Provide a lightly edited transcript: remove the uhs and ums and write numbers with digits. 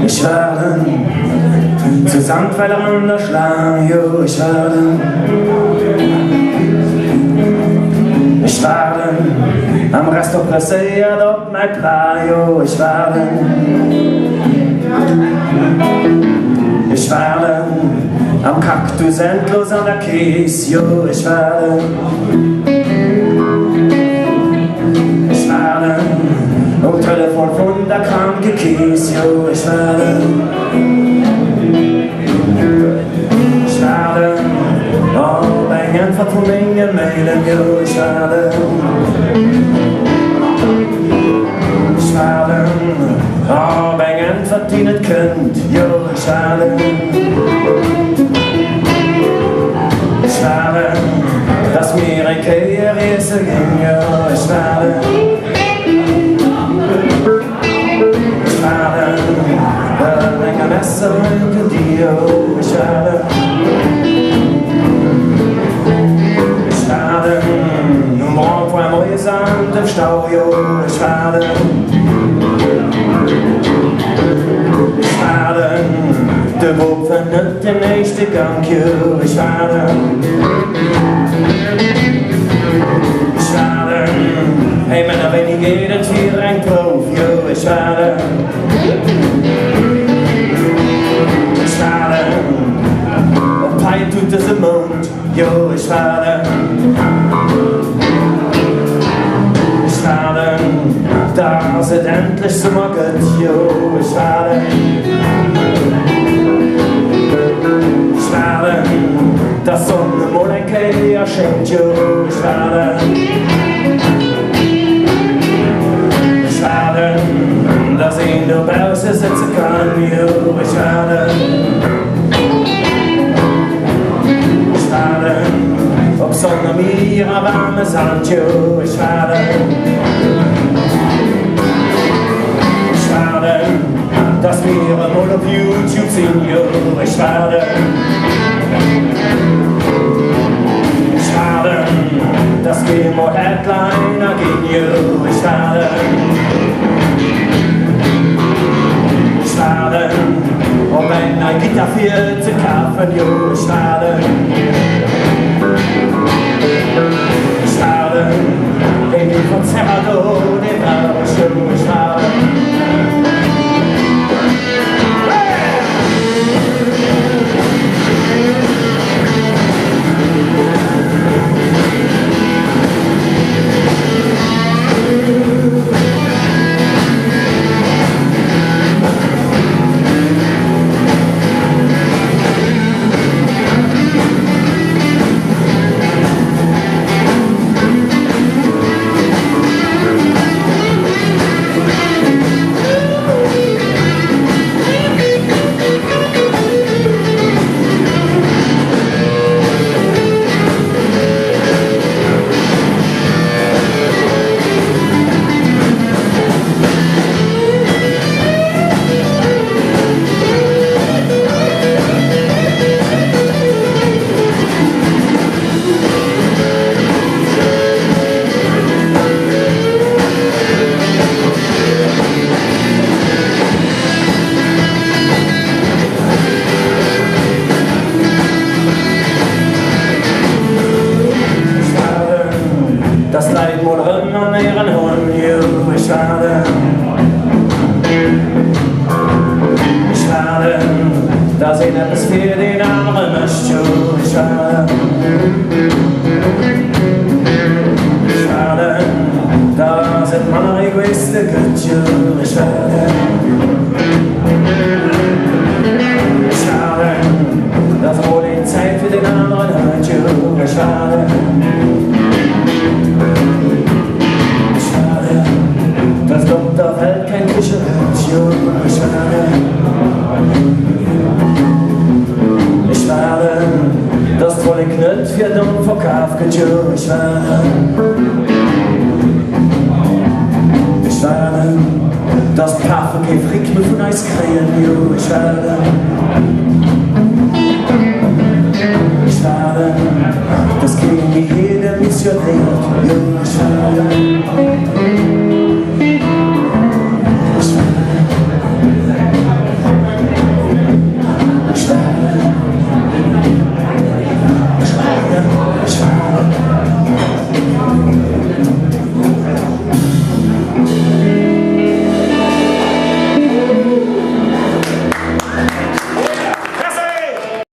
Ich werde zusammen voneinander schlagen, jo, ich werde am Restaurant placiert op mein Plan, jo, ich werde am Kaktus endlos an der Kies, jo, ich werde am Telefon von der kranke Kies, jo, ich werde bängen von ingen mailen, jo, ich werde bängen von die nicht könnt, jo, ich werde dass mir ein Karriere ging, jo, ich werde ein Messer hinter dir, jo, ich werde morgen vor einem Häusern im Stau, jo, ich werde der Bob vernimmt den nächsten Gang, jo, ich werde hey Männer, wenn ich jeden Tier ein drauf, jo, ich werde und Pai tut es im Mund, jo, ich werde da ist es endlich Sommer geht, jo, ich werde das Sonne Molekei erschenkt, jo, ich werde dass ich in der Börse sitzen kann, jo, ich werde ob Sonne mir eine warme Sand, jo, ich werde dass wir mal auf YouTube sehen, jo, ich werde dass wir mal Headliner gehen, jo, ich werde und wenn ein Gitarre viel zu kaufen, jo, ich werde in die Konzerte, den Rausch, jo, ich werde das Paffe gefrickt mir von Eis kriegen, jo, ich werde das gegen jede Mission Wind.